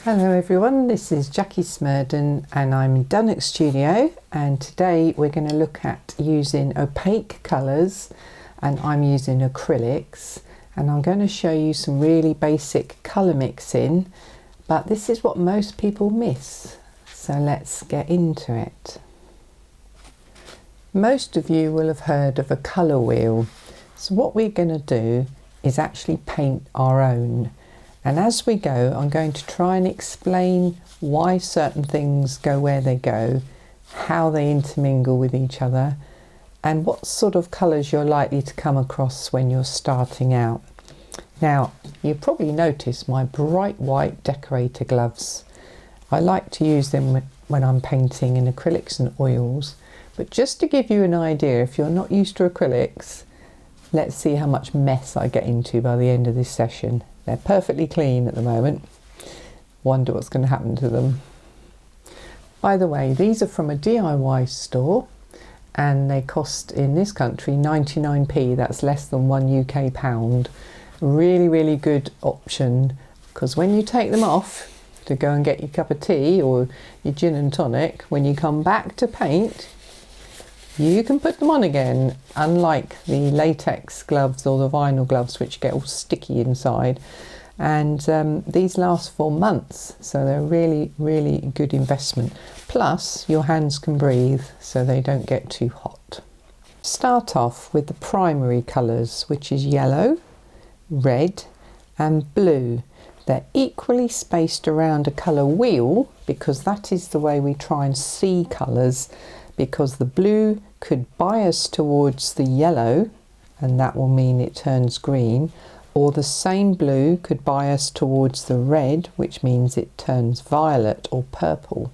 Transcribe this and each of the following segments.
Hello everyone, this is Jackie Smurden and I'm in Dunnock Studio, and today we're going to look at using opaque colours, and I'm using acrylics, and I'm going to show you some really basic colour mixing, but this is what most people miss, so let's get into it. Most of you will have heard of a colour wheel, so what we're going to do is actually paint our own. And as we go, I'm going to try and explain why certain things go where they go, how they intermingle with each other, and what sort of colours you're likely to come across when you're starting out. Now, you probably noticed my bright white decorator gloves. I like to use them when I'm painting in acrylics and oils, but just to give you an idea, if you're not used to acrylics, let's see how much mess I get into by the end of this session. They're perfectly clean at the moment. Wonder what's going to happen to them. By the way, these are from a DIY store and they cost in this country 99p. That's less than £1 UK. Really, really good option, because when you take them off to go and get your cup of tea or your gin and tonic, when you come back to paint, you can put them on again, unlike the latex gloves or the vinyl gloves which get all sticky inside. And these last for months, so they're really, really good investment. Plus your hands can breathe so they don't get too hot. Start off with the primary colours, which is yellow, red and blue. They're equally spaced around a colour wheel because that is the way we try and see colours, because the blue could bias towards the yellow and that will mean it turns green, or the same blue could bias towards the red, which means it turns violet or purple.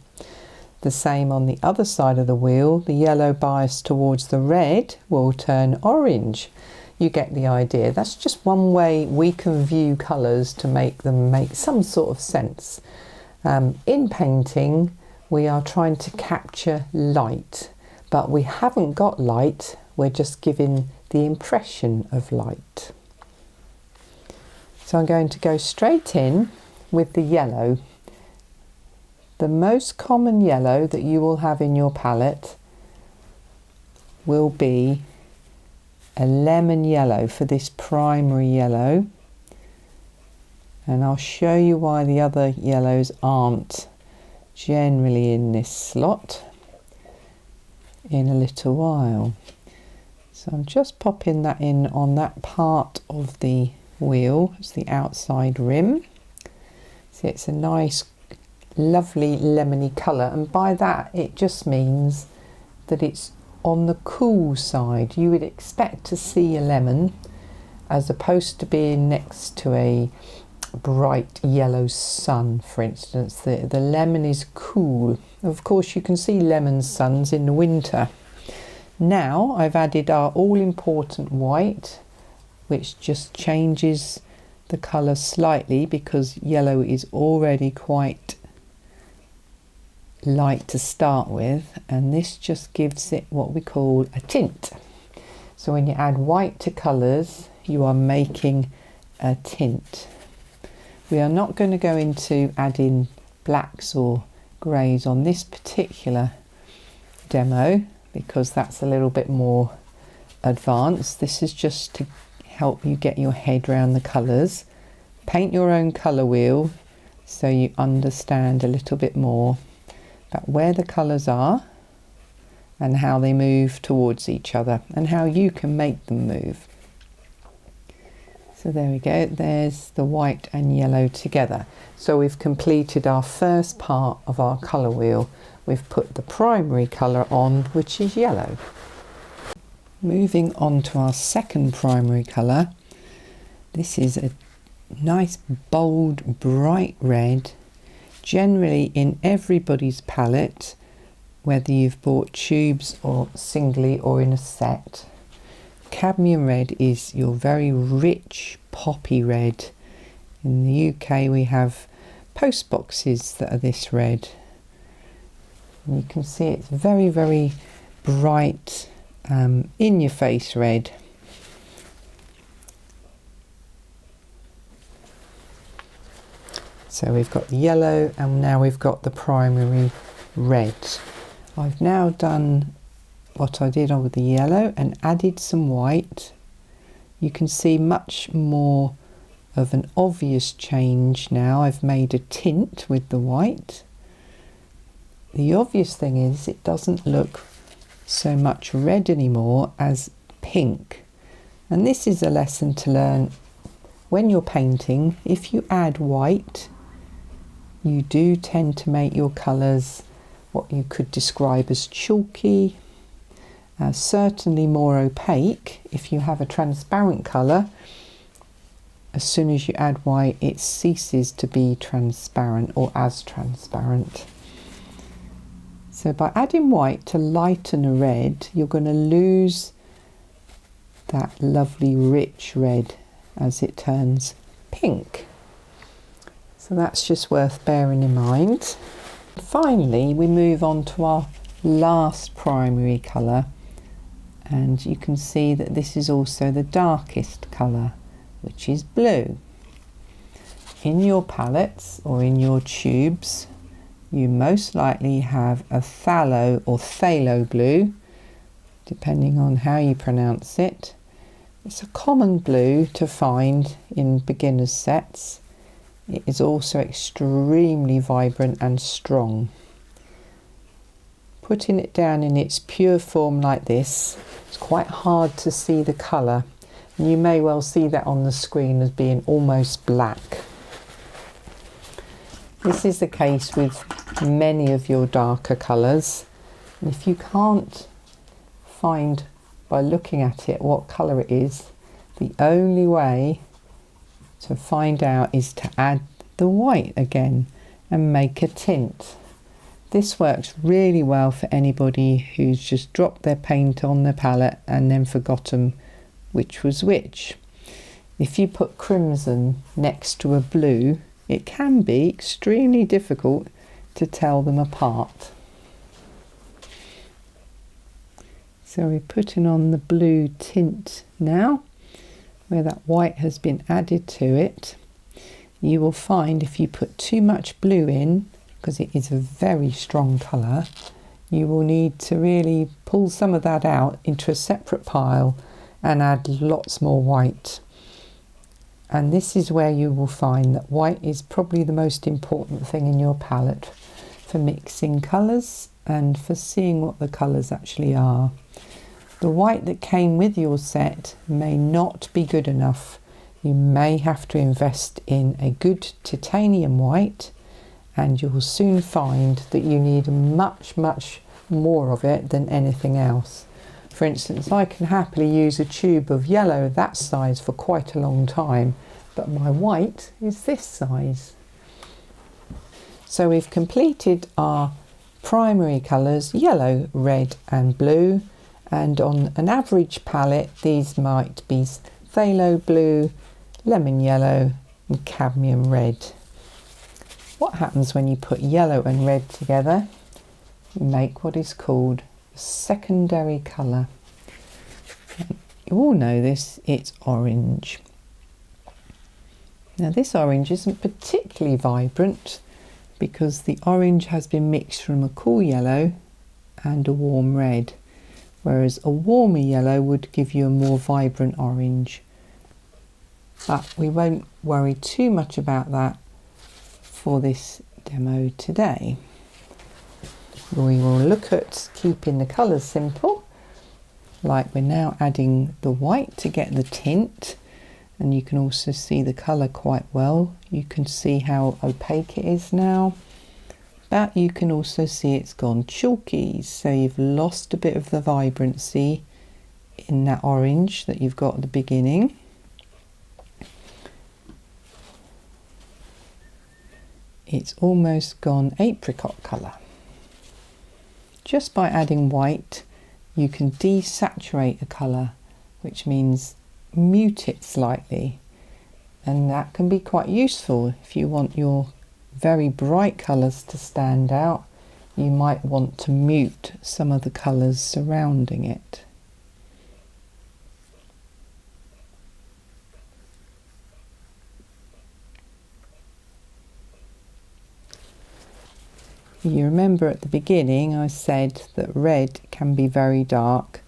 The same on the other side of the wheel, the yellow bias towards the red will turn orange. You get the idea. That's just one way we can view colours to make them make some sort of sense. In painting, we are trying to capture light, but we haven't got light, we're just giving the impression of light. So I'm going to go straight in with the yellow. The most common yellow that you will have in your palette will be a lemon yellow for this primary yellow, and I'll show you why the other yellows aren't generally in this slot in a little while. So I'm just popping that in on that part of the wheel. It's the outside rim. See, it's a nice lovely lemony colour, and by that it just means that it's on the cool side. You would expect to see a lemon as opposed to being next to a bright yellow sun, for instance. The lemon is cool. Of course you can see lemon suns in the winter. Now I've added our all-important white, which just changes the colour slightly because yellow is already quite light to start with, and this just gives it what we call a tint. So when you add white to colours, you are making a tint. We are not going to go into adding blacks or greys on this particular demo because that's a little bit more advanced. This is just to help you get your head around the colours. Paint your own colour wheel so you understand a little bit more about where the colours are and how they move towards each other and how you can make them move. So there we go, there's the white and yellow together. So we've completed our first part of our colour wheel. We've put the primary colour on, which is yellow. Moving on to our second primary colour. This is a nice bold bright red, generally in everybody's palette, whether you've bought tubes or singly or in a set. Cadmium red is your very rich poppy red. In the UK we have post boxes that are this red. And you can see it's very, very bright, in your face red. So we've got the yellow and now we've got the primary red. I've now done what I did on with the yellow and added some white. You can see much more of an obvious change now. I've made a tint with the white. The obvious thing is it doesn't look so much red anymore as pink. And this is a lesson to learn when you're painting. If you add white, you do tend to make your colours what you could describe as chalky, certainly more opaque. If you have a transparent colour, as soon as you add white, it ceases to be transparent or as transparent. So by adding white to lighten a red, you're going to lose that lovely rich red as it turns pink. So that's just worth bearing in mind. Finally, we move on to our last primary colour, and you can see that this is also the darkest colour, which is blue. In your palettes or in your tubes, you most likely have a phthalo or phthalo blue, depending on how you pronounce it. It's a common blue to find in beginners sets. It is also extremely vibrant and strong. Putting it down in its pure form like this, it's quite hard to see the colour. And you may well see that on the screen as being almost black. This is the case with many of your darker colours. And if you can't find by looking at it what colour it is, the only way to find out is to add the white again and make a tint. This works really well for anybody who's just dropped their paint on the palette and then forgotten which was which. If you put crimson next to a blue, it can be extremely difficult to tell them apart. So we're putting on the blue tint now, where that white has been added to it. You will find if you put too much blue in, because it is a very strong colour, you will need to really pull some of that out into a separate pile and add lots more white. And this is where you will find that white is probably the most important thing in your palette for mixing colours and for seeing what the colours actually are. The white that came with your set may not be good enough. You may have to invest in a good titanium white, and you will soon find that you need much more of it than anything else. For instance, I can happily use a tube of yellow that size for quite a long time, but my white is this size. So we've completed our primary colours, yellow, red and blue, and on an average palette these might be phthalo blue, lemon yellow and cadmium red. What happens when you put yellow and red together? You make what is called a secondary colour. You all know this, it's orange. Now this orange isn't particularly vibrant because the orange has been mixed from a cool yellow and a warm red, whereas a warmer yellow would give you a more vibrant orange. But we won't worry too much about that for this demo today. We will look at keeping the colours simple, like we're now adding the white to get the tint, and you can also see the colour quite well. You can see how opaque it is now, but you can also see it's gone chalky, so you've lost a bit of the vibrancy in that orange that you've got at the beginning. It's almost gone apricot colour. Just by adding white, you can desaturate a colour, which means mute it slightly, and that can be quite useful if you want your very bright colours to stand out. You might want to mute some of the colours surrounding it. You remember at the beginning I said that red can be very dark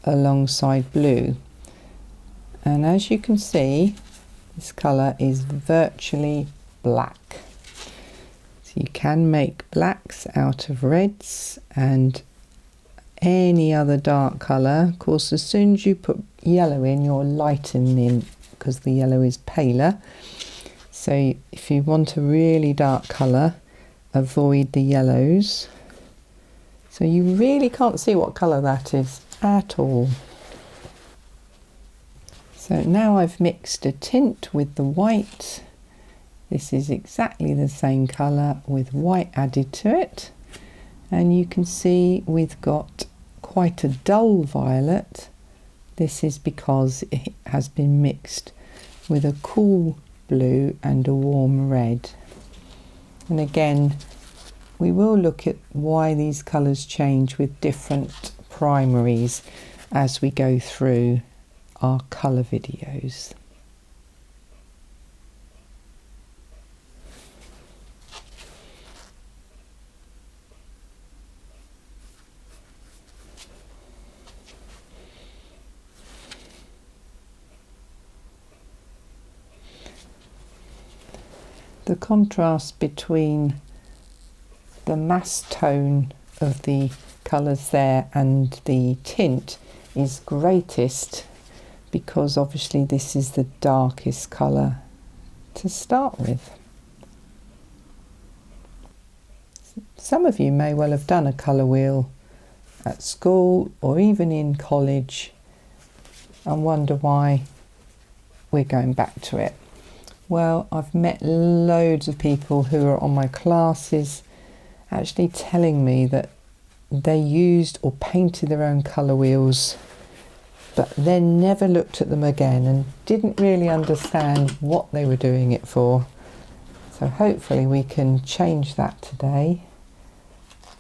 alongside blue, and as you can see this colour is virtually black. So you can make blacks out of reds and any other dark colour. Of course, as soon as you put yellow in, you're lightening because the yellow is paler. So if you want a really dark colour, avoid the yellows. So you really can't see what colour that is at all. So now I've mixed a tint with the white. This is exactly the same colour with white added to it. And you can see we've got quite a dull violet. This is because it has been mixed with a cool blue and a warm red. And again, we will look at why these colours change with different primaries as we go through our colour videos. The contrast between the mass tone of the colours there and the tint is greatest because obviously this is the darkest colour to start with. Some of you may well have done a colour wheel at school or even in college and wonder why we're going back to it. Well, I've met loads of people who are on my classes actually telling me that they used or painted their own colour wheels but then never looked at them again and didn't really understand what they were doing it for. So hopefully we can change that today,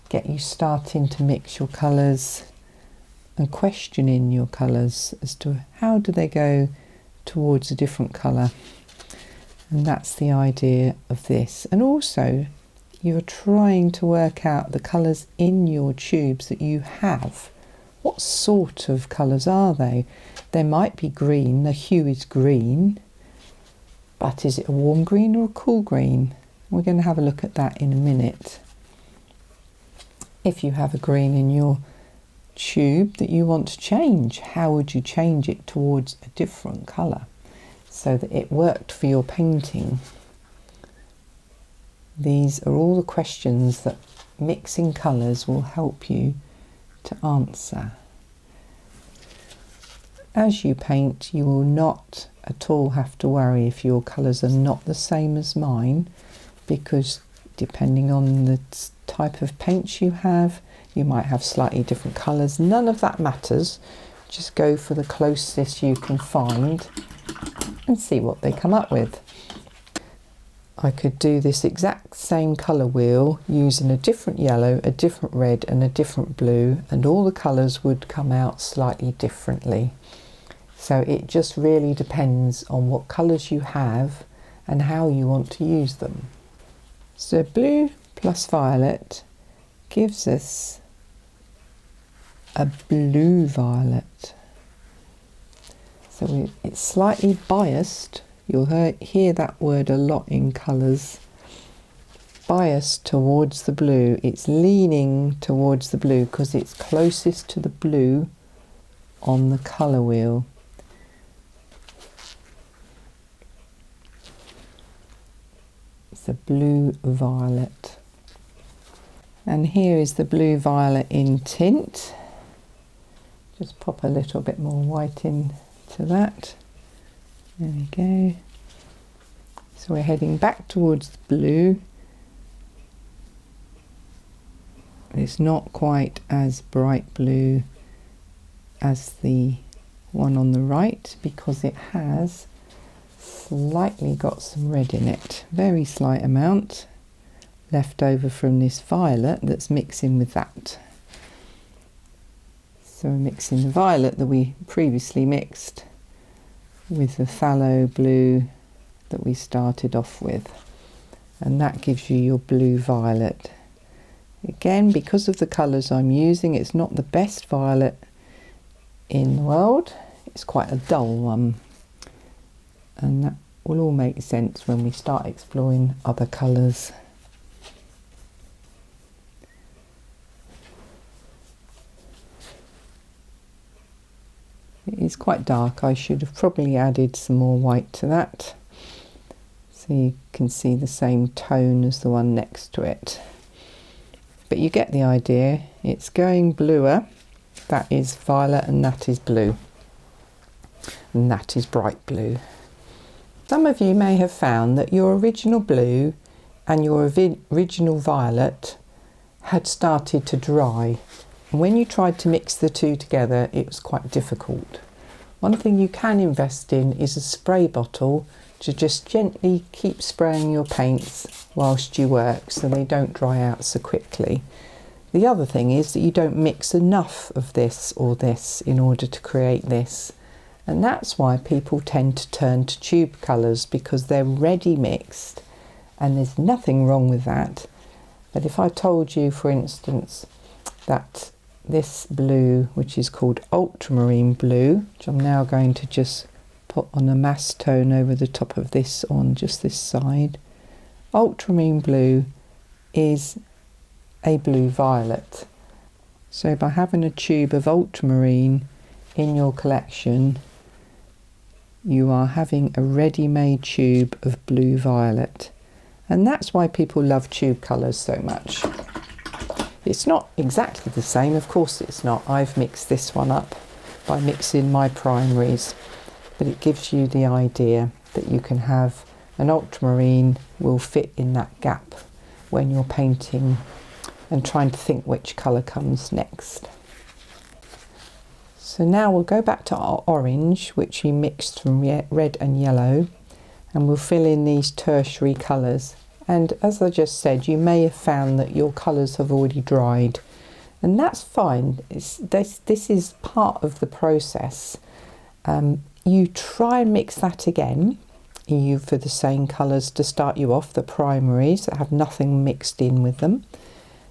get you starting to mix your colours and questioning your colours as to how do they go towards a different colour. And that's the idea of this. And also you're trying to work out the colours in your tubes that you have. What sort of colours are they? They might be green, the hue is green, but is it a warm green or a cool green? We're going to have a look at that in a minute. If you have a green in your tube that you want to change, how would you change it towards a different colour so that it worked for your painting? These are all the questions that mixing colours will help you to answer. As you paint, you will not at all have to worry if your colours are not the same as mine, because depending on the type of paints you have, you might have slightly different colours. None of that matters. Just go for the closest you can find and see what they come up with. I could do this exact same colour wheel using a different yellow, a different red and a different blue, and all the colours would come out slightly differently. So it just really depends on what colours you have and how you want to use them. So blue plus violet gives us a blue violet. So it's slightly biased. You'll hear that word a lot in colours. Biased towards the blue. It's leaning towards the blue because it's closest to the blue on the colour wheel. It's a blue violet. And here is the blue violet in tint. Just pop a little bit more white into that. There we go. So we're heading back towards the blue. It's not quite as bright blue as the one on the right because it has slightly got some red in it. Very slight amount left over from this violet that's mixing with that. So we're mixing the violet that we previously mixed with the phthalo blue that we started off with, and that gives you your blue violet. Again, because of the colours I'm using, it's not the best violet in the world. It's quite a dull one, and that will all make sense when we start exploring other colours. It is quite dark. I should have probably added some more white to that, so you can see the same tone as the one next to it. But you get the idea. It's going bluer. That is violet and that is blue. And that is bright blue. Some of you may have found that your original blue and your original violet had started to dry. And when you tried to mix the two together, it was quite difficult. One thing you can invest in is a spray bottle to just gently keep spraying your paints whilst you work so they don't dry out so quickly. The other thing is that you don't mix enough of this or this in order to create this. And that's why people tend to turn to tube colours, because they're ready mixed, and there's nothing wrong with that. But if I told you, for instance, that this blue, which is called ultramarine blue, which I'm now going to just put on a mass tone over the top of this on just this side. Ultramarine blue is a blue violet. So by having a tube of ultramarine in your collection, you are having a ready-made tube of blue violet. And that's why people love tube colours so much. It's not exactly the same, of course it's not. I've mixed this one up by mixing my primaries, but it gives you the idea that you can have an ultramarine will fit in that gap when you're painting and trying to think which colour comes next. So now we'll go back to our orange, which we mixed from red and yellow, and we'll fill in these tertiary colours. And as I just said, you may have found that your colours have already dried, and that's fine. This is part of the process. You try and mix that again for the same colours to start you off, the primaries that have nothing mixed in with them.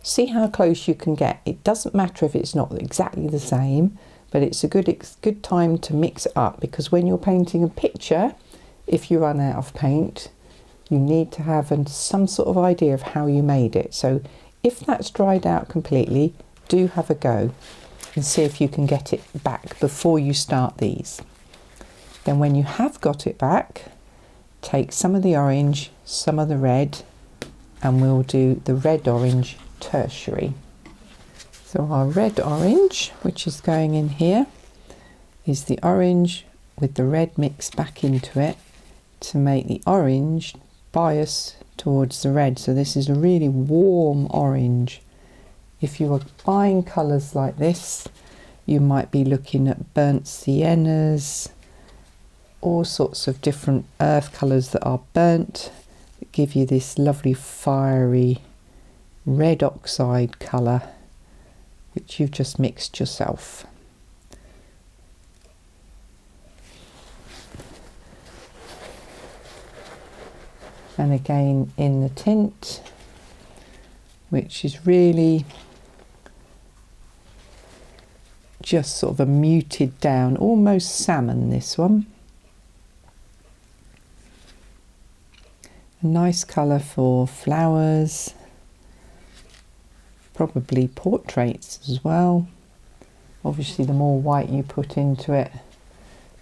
See how close you can get. It doesn't matter if it's not exactly the same, but it's a good time to mix it up, because when you're painting a picture, if you run out of paint, you need to have some sort of idea of how you made it. So if that's dried out completely, do have a go and see if you can get it back before you start these. Then when you have got it back, take some of the orange, some of the red, and we'll do the red-orange tertiary. So our red-orange, which is going in here, is the orange with the red mixed back into it to make the orange bias towards the red. So this is a really warm orange. If you are buying colours like this, you might be looking at burnt siennas, all sorts of different earth colours that are burnt that give you this lovely fiery red oxide colour, which you've just mixed yourself. And again in the tint, which is really just sort of a muted down, almost salmon, this one. A nice colour for flowers, probably portraits as well. Obviously the more white you put into it,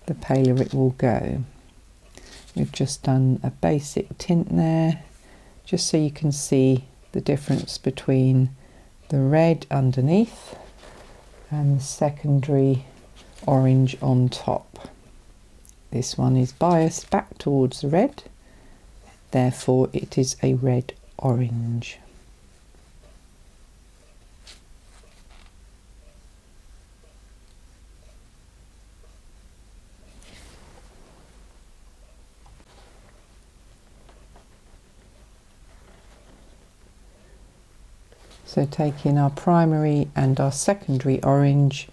the paler it will go. We've just done a basic tint there, just so you can see the difference between the red underneath and the secondary orange on top. This one is biased back towards the red, therefore it is a red-orange. So taking our primary and our secondary orange,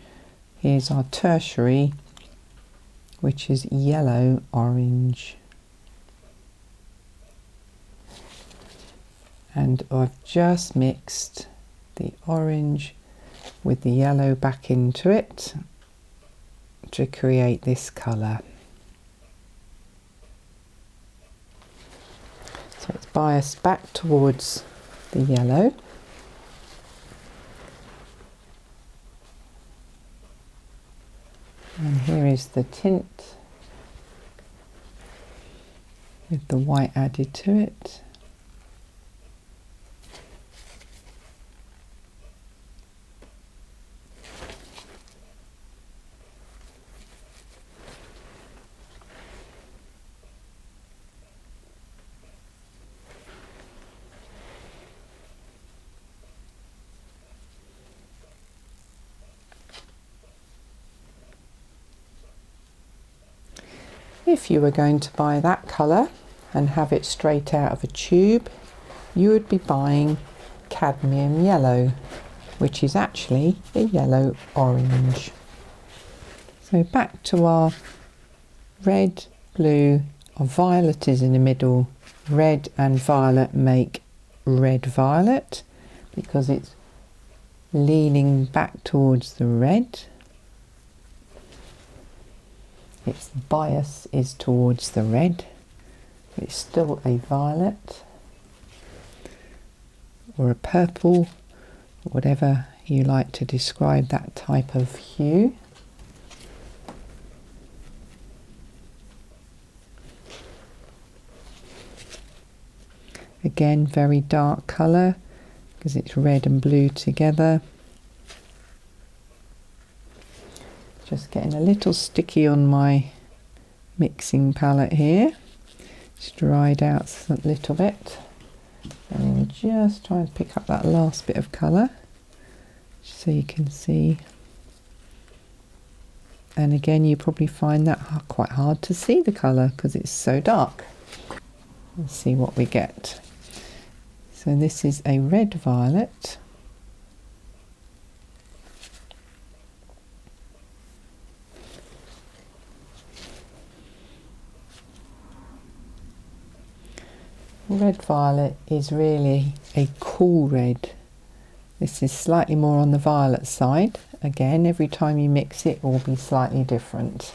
here's our tertiary, which is yellow-orange. And I've just mixed the orange with the yellow back into it to create this colour. So it's biased back towards the yellow. And here is the tint with the white added to it. If you were going to buy that colour and have it straight out of a tube, you would be buying cadmium yellow, which is actually a yellow orange. So back to our red, blue, our violet is in the middle. Red and violet make red violet because it's leaning back towards the red. Its bias is towards the red. It's still a violet or a purple, whatever you like to describe that type of hue. Again, very dark colour because it's red and blue together. Just getting a little sticky on my mixing palette here. It's dried out a little bit. And just try and pick up that last bit of colour so you can see. And again, you probably find that quite hard to see the colour because it's so dark. Let's see what we get. So this is a red violet. Red violet is really a cool red. This is slightly more on the violet side. Again, every time you mix it will be slightly different.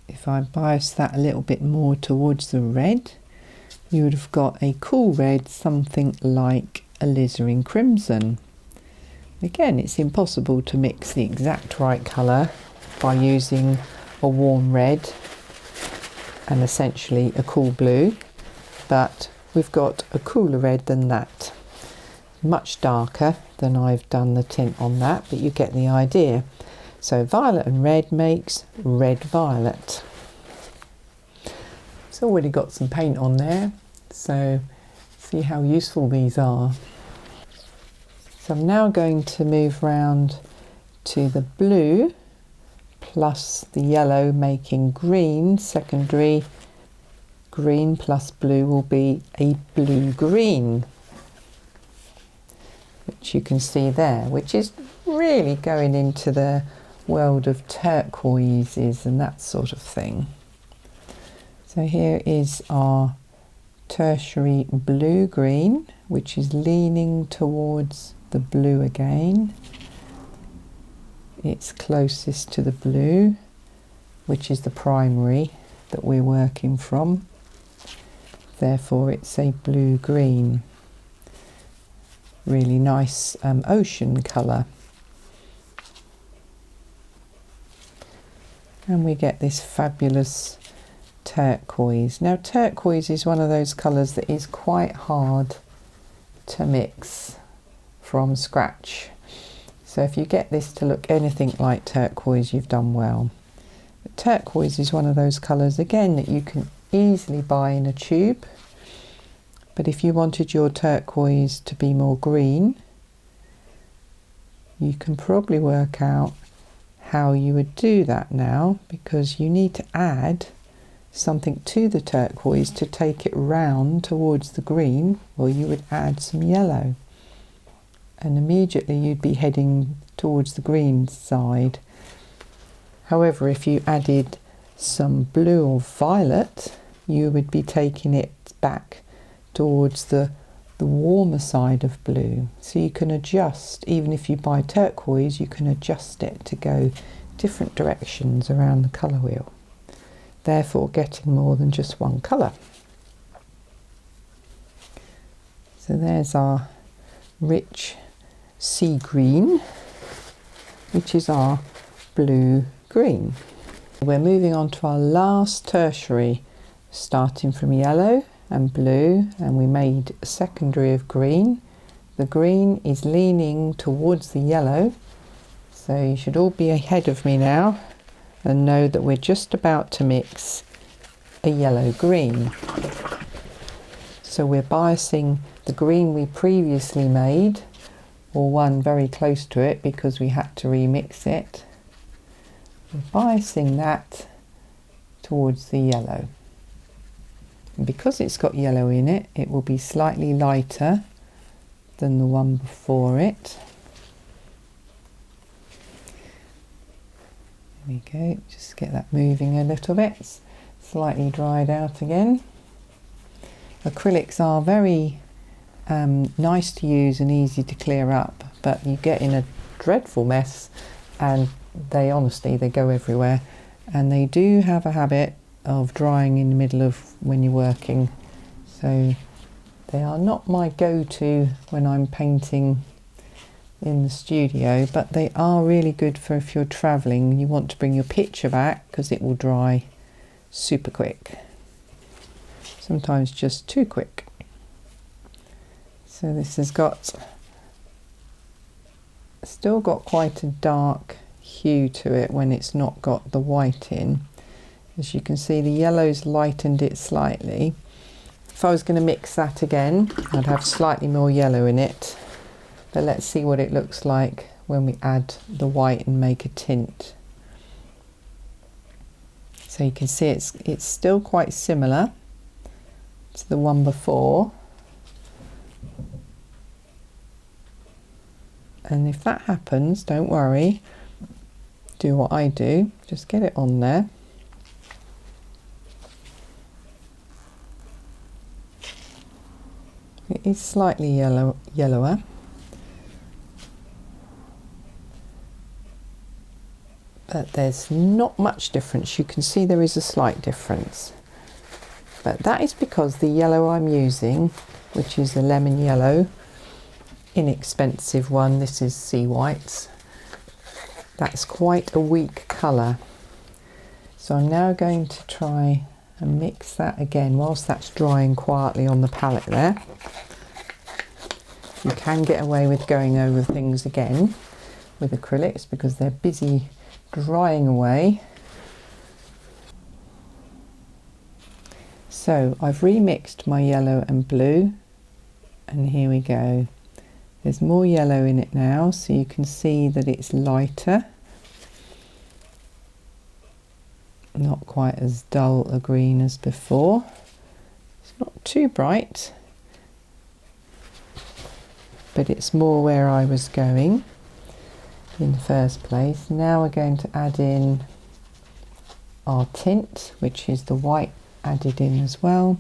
If I bias that a little bit more towards the red, you would have got a cool red, something like alizarin crimson. Again, it's impossible to mix the exact right colour by using a warm red and essentially a cool blue, but we've got a cooler red than that. Much darker than I've done the tint on that, but you get the idea. So violet and red makes red violet. It's already got some paint on there, so see how useful these are. So I'm now going to move round to the blue plus the yellow making green, secondary. Green plus blue will be a blue-green, which you can see there, which is really going into the world of turquoises and that sort of thing. So here is our tertiary blue-green, which is leaning towards the blue again. It's closest to the blue, which is the primary that we're working from. Therefore it's a blue-green. Really nice ocean colour. And we get this fabulous turquoise. Now turquoise is one of those colours that is quite hard to mix from scratch. So if you get this to look anything like turquoise, you've done well. But turquoise is one of those colours again that you can easily buy in a tube. But if you wanted your turquoise to be more green, you can probably work out how you would do that now, because you need to add something to the turquoise to take it round towards the green, or you would add some yellow. And immediately you'd be heading towards the green side. However, if you added some blue or violet, you would be taking it back towards the warmer side of blue. So you can adjust, even if you buy turquoise, you can adjust it to go different directions around the colour wheel, therefore getting more than just one colour. So there's our rich sea green, which is our blue green. We're moving on to our last tertiary, starting from yellow and blue, and we made a secondary of green. The green is leaning towards the yellow, so you should all be ahead of me now and know that we're just about to mix a yellow green. So we're biasing the green we previously made, or one very close to it because we had to remix it. We're biasing that towards the yellow. And because it's got yellow in it, it will be slightly lighter than the one before it. There we go, just get that moving a little bit. It's slightly dried out again. Acrylics are very nice to use and easy to clear up, but you get in a dreadful mess, and they go everywhere, and they do have a habit of drying in the middle of when you're working, so they are not my go-to when I'm painting in the studio, but they are really good for if you're travelling. You want to bring your picture back because it will dry super quick, sometimes just too quick. So this has still got quite a dark hue to it when it's not got the white in. As you can see, the yellow's lightened it slightly. If I was going to mix that again, I'd have slightly more yellow in it, but let's see what it looks like when we add the white and make a tint. So you can see it's still quite similar to the one before, and if that happens, don't worry, do what I do, just get it on there. It is slightly yellower, but there's not much difference. You can see there is a slight difference, but that is because the yellow I'm using, which is the lemon yellow, inexpensive one, this is sea whites, that's quite a weak colour. So I'm now going to try and mix that again whilst that's drying quietly on the palette there. You can get away with going over things again with acrylics because they're busy drying away. So I've remixed my yellow and blue, and here we go. There's more yellow in it now, so you can see that it's lighter. Not quite as dull a green as before. It's not too bright, but it's more where I was going in the first place. Now we're going to add in our tint, which is the white added in as well.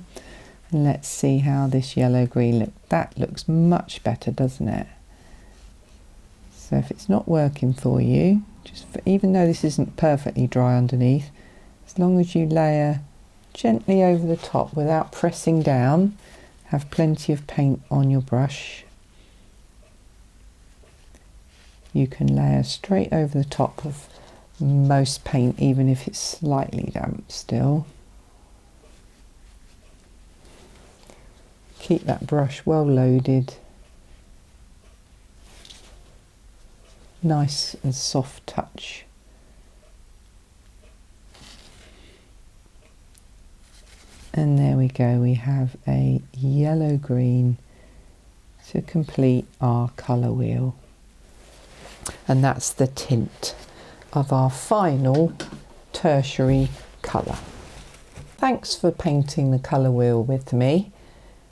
And let's see how this yellow green looks. That looks much better, doesn't it? So if it's not working for you, even though this isn't perfectly dry underneath, as long as you layer gently over the top without pressing down, have plenty of paint on your brush, you can layer straight over the top of most paint, even if it's slightly damp still. Keep that brush well loaded, nice and soft touch. And there we go, we have a yellow green to complete our colour wheel. And that's the tint of our final tertiary colour. Thanks for painting the colour wheel with me.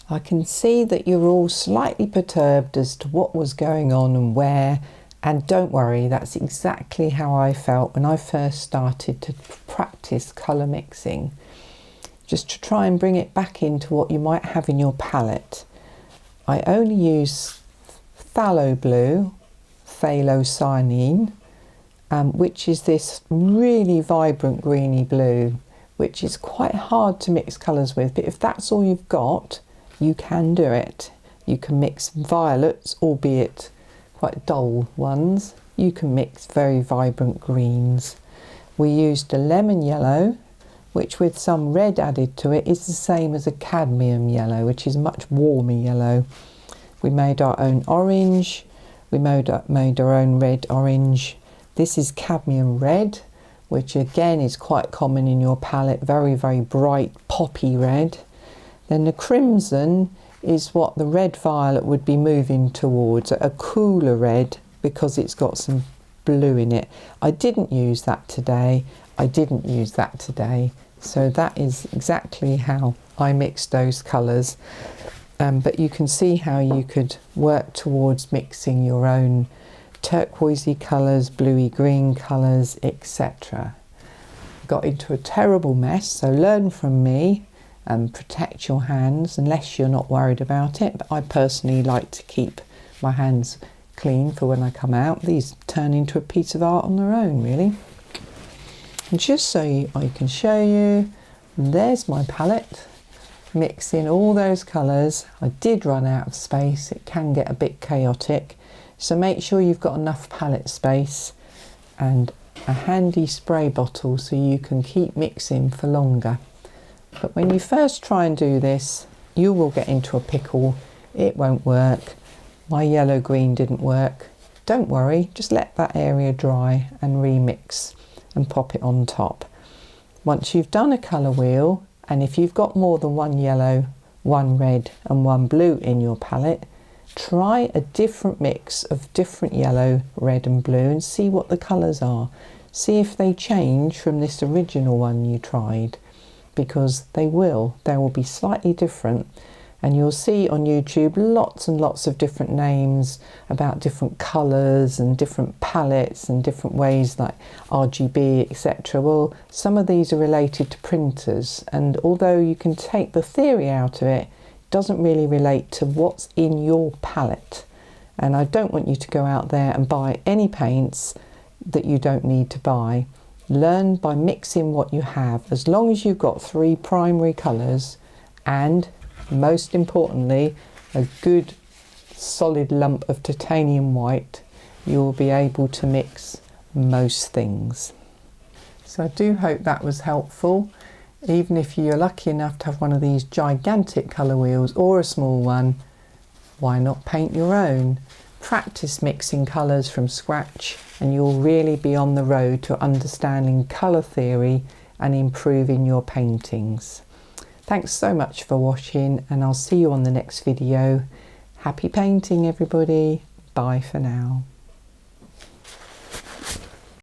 I can see that you're all slightly perturbed as to what was going on and where, and don't worry, that's exactly how I felt when I first started to practice colour mixing, just to try and bring it back into what you might have in your palette. I only use phthalo blue, phthalocyanine, which is this really vibrant greeny blue, which is quite hard to mix colours with, but if that's all you've got, you can do it. You can mix violets, albeit quite dull ones. You can mix very vibrant greens. We used a lemon yellow, which with some red added to it is the same as a cadmium yellow, which is much warmer yellow. We made our own orange. We made our own red orange. This is cadmium red, which again is quite common in your palette, very, very bright poppy red. Then the crimson is what the red violet would be moving towards, a cooler red, because it's got some blue in it. I didn't use that today. So that is exactly how I mixed those colours. But you can see how you could work towards mixing your own turquoisey colours, bluey green colours, etc. Got into a terrible mess, so learn from me and protect your hands unless you're not worried about it. But I personally like to keep my hands clean for when I come out. These turn into a piece of art on their own, really. And just so I can show you, there's my palette, mixing all those colours. I did run out of space. It can get a bit chaotic. So make sure you've got enough palette space and a handy spray bottle so you can keep mixing for longer. But when you first try and do this, you will get into a pickle. It won't work. My yellow green didn't work. Don't worry, just let that area dry and remix and pop it on top. Once you've done a colour wheel, and if you've got more than one yellow, one red and one blue in your palette, try a different mix of different yellow, red and blue and see what the colours are. See if they change from this original one you tried, because they will be slightly different. And you'll see on YouTube lots and lots of different names about different colours and different palettes and different ways like RGB, etc. Well, some of these are related to printers, and although you can take the theory out of it, it doesn't really relate to what's in your palette. And I don't want you to go out there and buy any paints that you don't need to buy. Learn by mixing what you have. As long as you've got 3 primary colours and, most importantly, a good solid lump of titanium white, you'll be able to mix most things. So I do hope that was helpful. Even if you're lucky enough to have one of these gigantic colour wheels or a small one, why not paint your own? Practice mixing colours from scratch and you'll really be on the road to understanding colour theory and improving your paintings. Thanks so much for watching, and I'll see you on the next video. Happy painting, everybody. Bye for now.